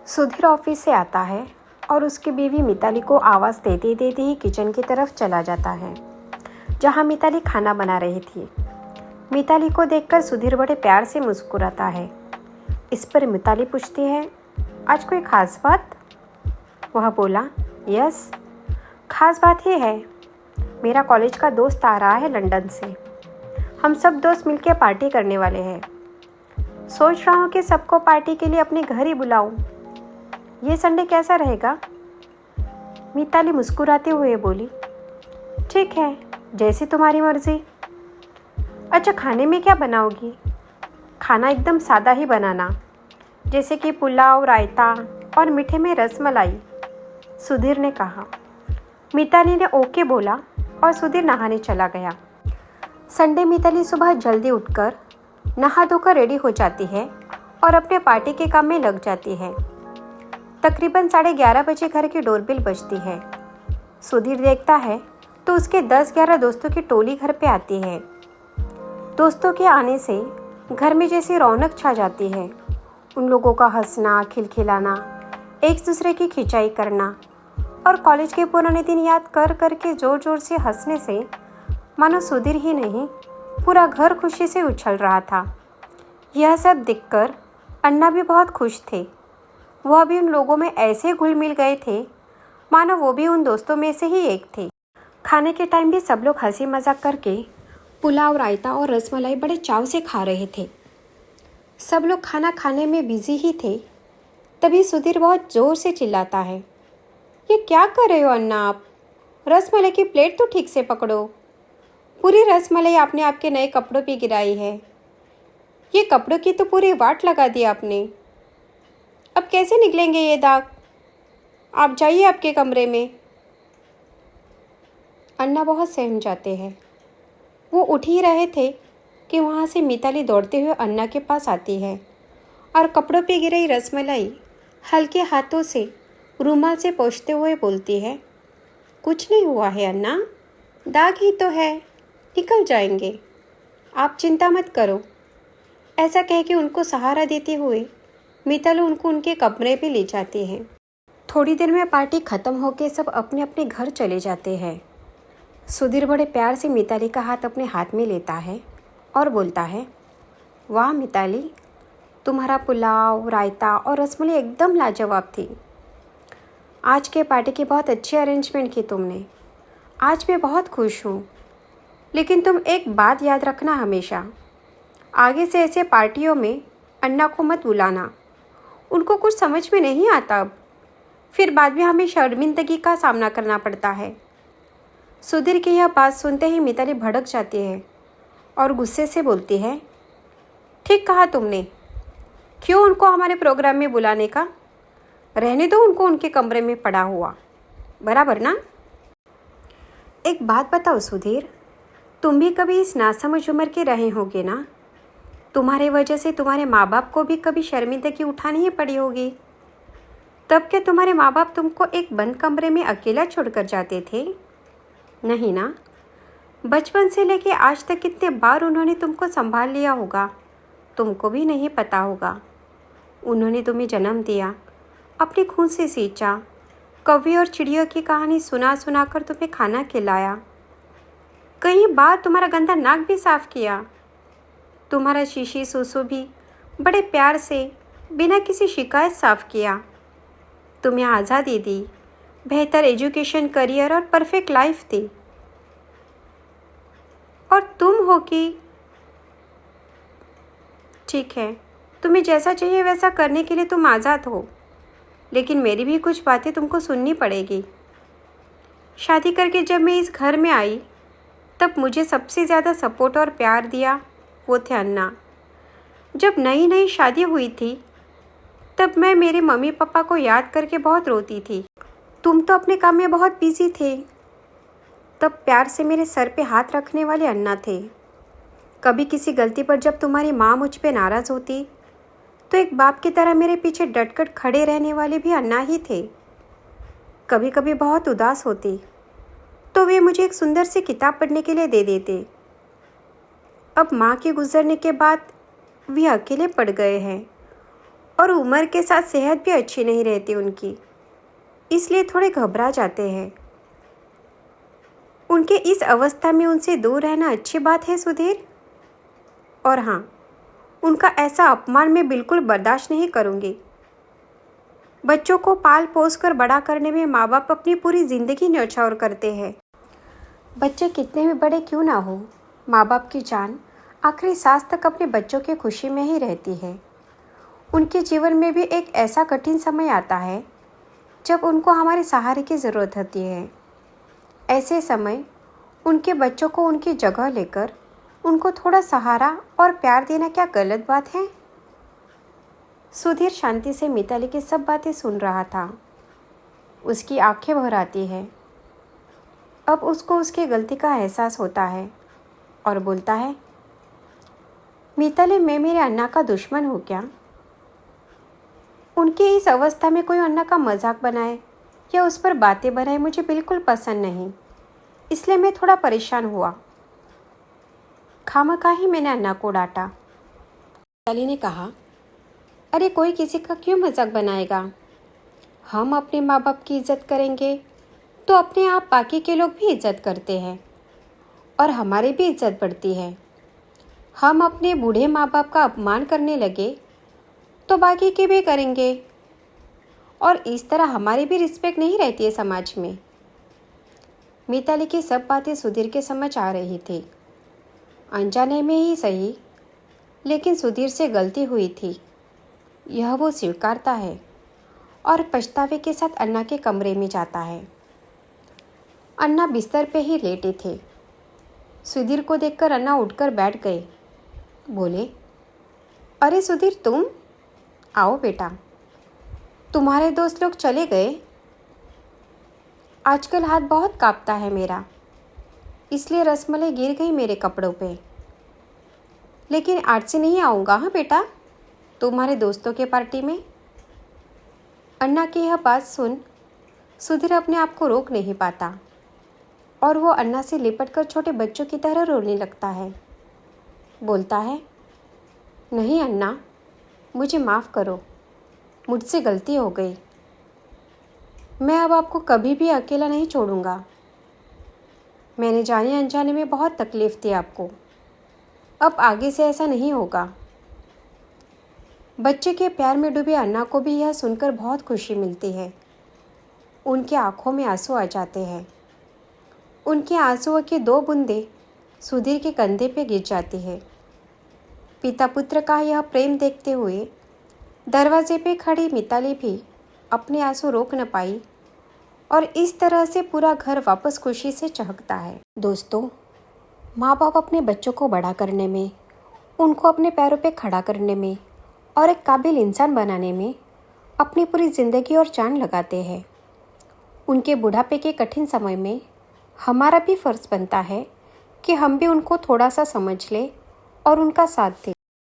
Sudhir office से आता है और उसकी बीवी मिताली को आवाज़ देते देते ही किचन की तरफ चला जाता है जहां मिताली खाना बना रही थी। मिताली को देखकर सुधीर बड़े प्यार से मुस्कुराता है। इस पर मिताली पूछती है, आज कोई ख़ास बात? वह बोला, यस, ख़ास बात ही है। मेरा कॉलेज का दोस्त आ रहा है लंदन से। हम सब दोस्त मिलकर पार्टी करने वाले हैं। सोच रहा हूँ कि सबको पार्टी के लिए अपने घर ही बुलाऊं। ये संडे कैसा रहेगा? मिताली मुस्कुराते हुए बोली, ठीक है, जैसी तुम्हारी मर्जी। अच्छा, खाने में क्या बनाओगी? खाना एकदम सादा ही बनाना, जैसे कि पुलाव, रायता और मीठे में रसमलाई, सुधीर ने कहा। मिताली ने ओके बोला और सुधीर नहाने चला गया। संडे मिताली सुबह जल्दी उठकर नहा धोकर रेडी हो जाती है और अपने पार्टी के काम में लग जाती है। तकरीबन 11:30 बजे घर की डोरबेल बजती है। सुधीर देखता है तो उसके 10-11 दोस्तों की टोली घर पे आती है। दोस्तों के आने से घर में जैसी रौनक छा जाती है। उन लोगों का हंसना, खिलखिलाना, एक दूसरे की खिंचाई करना और कॉलेज के पुराने दिन याद कर करके ज़ोर ज़ोर से हंसने से मानो सुधीर ही नहीं, पूरा घर खुशी से उछल रहा था। यह सब देखकर अन्ना भी बहुत खुश थे। वह भी उन लोगों में ऐसे घुल मिल गए थे मानो वो भी उन दोस्तों में से ही एक थे। खाने के टाइम भी सब लोग हंसी मजाक करके पुलाव, रायता और रसमलाई बड़े चाव से खा रहे थे। सब लोग खाना खाने में बिजी ही थे। तभी सुधीर बहुत ज़ोर से चिल्लाता है, ये क्या कर रहे हो अन्ना आप? रसमलाई की प्लेट तो ठीक से पकड़ो। पूरी रसमलाई आपने आपके नए कपड़ों पे गिराई है। ये कपड़ों की तो पूरी वाट लगा दी आपने। अब कैसे निकलेंगे ये दाग? आप जाइए आपके कमरे में। अन्ना बहुत सहम जाते हैं। वो उठ ही रहे थे कि वहाँ से मिताली दौड़ते हुए अन्ना के पास आती है और कपड़ों पे गिरी रसमलाई हल्के हाथों से रूमाल से पोंछते हुए बोलती है, कुछ नहीं हुआ है अन्ना, दाग ही तो है, निकल जाएंगे, आप चिंता मत करो। ऐसा कह के उनको सहारा देते हुए मिताली उनको उनके कमरे पे ले जाती है। थोड़ी देर में पार्टी ख़त्म होके सब अपने अपने घर चले जाते हैं। सुधीर बड़े प्यार से मिताली का हाथ अपने हाथ में लेता है और बोलता है, वाह मिताली, तुम्हारा पुलाव, रायता और रसमलाई एकदम लाजवाब थी। आज के पार्टी की बहुत अच्छी अरेंजमेंट की तुमने। आज मैं बहुत खुश हूँ। लेकिन तुम एक बात याद रखना हमेशा, आगे से ऐसे पार्टियों में अन्ना को मत बुलाना। उनको कुछ समझ में नहीं आता। अब फिर बाद में हमें शर्मिंदगी का सामना करना पड़ता है। सुधीर की यह बात सुनते ही मिताली भड़क जाती है और गुस्से से बोलती है, ठीक कहा तुमने, क्यों उनको हमारे प्रोग्राम में बुलाने का? रहने दो उनको उनके कमरे में पड़ा हुआ, बराबर ना? एक बात बताओ सुधीर, तुम भी कभी इस नासमझ उम्र के रहे होगे ना? तुम्हारे वजह से तुम्हारे माँ बाप को भी कभी शर्मिंदगी उठानी ही पड़ी होगी। तब क्या तुम्हारे माँ बाप तुमको एक बंद कमरे में अकेला छोड़कर जाते थे? नहीं ना? बचपन से लेके आज तक कितने बार उन्होंने तुमको संभाल लिया होगा, तुमको भी नहीं पता होगा। उन्होंने तुम्हें जन्म दिया, अपने खून से सींचा, कौवे और चिड़ियों की कहानी सुना सुना कर तुम्हें खाना खिलाया, कई बार तुम्हारा गंदा नाक भी साफ़ किया, तुम्हारा शीशी सूसू भी बड़े प्यार से बिना किसी शिकायत साफ़ किया, तुम्हें आज़ादी दी, बेहतर एजुकेशन, करियर और परफेक्ट लाइफ दी। और तुम हो कि ठीक है, तुम्हें जैसा चाहिए वैसा करने के लिए तुम आज़ाद हो, लेकिन मेरी भी कुछ बातें तुमको सुननी पड़ेगी। शादी करके जब मैं इस घर में आई तब मुझे सबसे ज़्यादा सपोर्ट और प्यार दिया वो थे अन्ना। जब नई नई शादी हुई थी तब मैं मेरे मम्मी पापा को याद करके बहुत रोती थी। तुम तो अपने काम में बहुत बिजी थे। तब प्यार से मेरे सर पे हाथ रखने वाले अन्ना थे। कभी किसी गलती पर जब तुम्हारी माँ मुझ पे नाराज़ होती तो एक बाप की तरह मेरे पीछे डटकर खड़े रहने वाले भी अन्ना ही थे। कभी कभी बहुत उदास होती तो वे मुझे एक सुंदर सी किताब पढ़ने के लिए दे देते। अब माँ के गुजरने के बाद वे अकेले पड़ गए हैं और उम्र के साथ सेहत भी अच्छी नहीं रहती उनकी, इसलिए थोड़े घबरा जाते हैं। उनके इस अवस्था में उनसे दूर रहना अच्छी बात है सुधीर। और हाँ, उनका ऐसा अपमान मैं बिल्कुल बर्दाश्त नहीं करूँगी। बच्चों को पाल पोस कर बड़ा करने में माँ बाप अपनी पूरी ज़िंदगी न्यौछावर करते हैं। बच्चे कितने भी बड़े क्यों ना हो, माँ बाप की जान आखिरी सांस तक अपने बच्चों की खुशी में ही रहती है। उनके जीवन में भी एक ऐसा कठिन समय आता है जब उनको हमारे सहारे की ज़रूरत होती है। ऐसे समय उनके बच्चों को उनकी जगह लेकर उनको थोड़ा सहारा और प्यार देना क्या गलत बात है? सुधीर शांति से मिताली की सब बातें सुन रहा था। उसकी आंखें भर आती है। अब उसको उसकी गलती का एहसास होता है और बोलता है, मिताली, मैं मेरे अन्ना का दुश्मन हूँ क्या? उनकी इस अवस्था में कोई अन्ना का मजाक बनाए या उस पर बातें बनाए मुझे बिल्कुल पसंद नहीं, इसलिए मैं थोड़ा परेशान हुआ। खामखा ही मैंने अन्ना को डांटा। मिताली ने कहा, अरे कोई किसी का क्यों मजाक बनाएगा? हम अपने माँ बाप की इज्जत करेंगे तो अपने आप बाकी के लोग भी इज्जत करते हैं और हमारी भी इज्जत बढ़ती है। हम अपने बूढ़े माँ बाप का अपमान करने लगे तो बाकी के भी करेंगे और इस तरह हमारी भी रिस्पेक्ट नहीं रहती है समाज में। मिताली की सब बातें सुधीर के समझ आ रही थी, अनजाने में ही सही, लेकिन सुधीर से गलती हुई थी यह वो स्वीकारता है और पछतावे के साथ अन्ना के कमरे में जाता है। अन्ना बिस्तर पे ही लेटे थे। सुधीर को देखकर अन्ना उठकर बैठ गए। बोले, अरे सुधीर, तुम आओ बेटा, तुम्हारे दोस्त लोग चले गए? आजकल हाथ बहुत कांपता है मेरा, इसलिए रसमलाई गिर गई मेरे कपड़ों पे। लेकिन आज से नहीं आऊँगा हाँ बेटा, तुम्हारे दोस्तों के पार्टी में। अन्ना की यह बात सुन सुधीर अपने आप को रोक नहीं पाता और वो अन्ना से लिपट कर छोटे बच्चों की तरह रोने लगता है। बोलता है, नहीं अन्ना, मुझे माफ़ करो, मुझसे गलती हो गई। मैं अब आपको कभी भी अकेला नहीं छोड़ूंगा। मैंने जाने अनजाने में बहुत तकलीफ़ दी आपको, अब आगे से ऐसा नहीं होगा। बच्चे के प्यार में डूबे अन्ना को भी यह सुनकर बहुत खुशी मिलती है। उनकी आंखों में आंसू आ जाते हैं। उनके आंसुओं की 2 बूंदें सुधीर के कंधे पे गिर जाती है। पिता पुत्र का यह प्रेम देखते हुए दरवाजे पे खड़ी मिताली भी अपने आंसू रोक न पाई और इस तरह से पूरा घर वापस खुशी से चहकता है। दोस्तों, माँ बाप अपने बच्चों को बड़ा करने में, उनको अपने पैरों पे खड़ा करने में और एक काबिल इंसान बनाने में अपनी पूरी ज़िंदगी और जान लगाते हैं। उनके बुढ़ापे के कठिन समय में हमारा भी फ़र्ज़ बनता है कि हम भी उनको थोड़ा सा समझ लें और उनका साथ दें।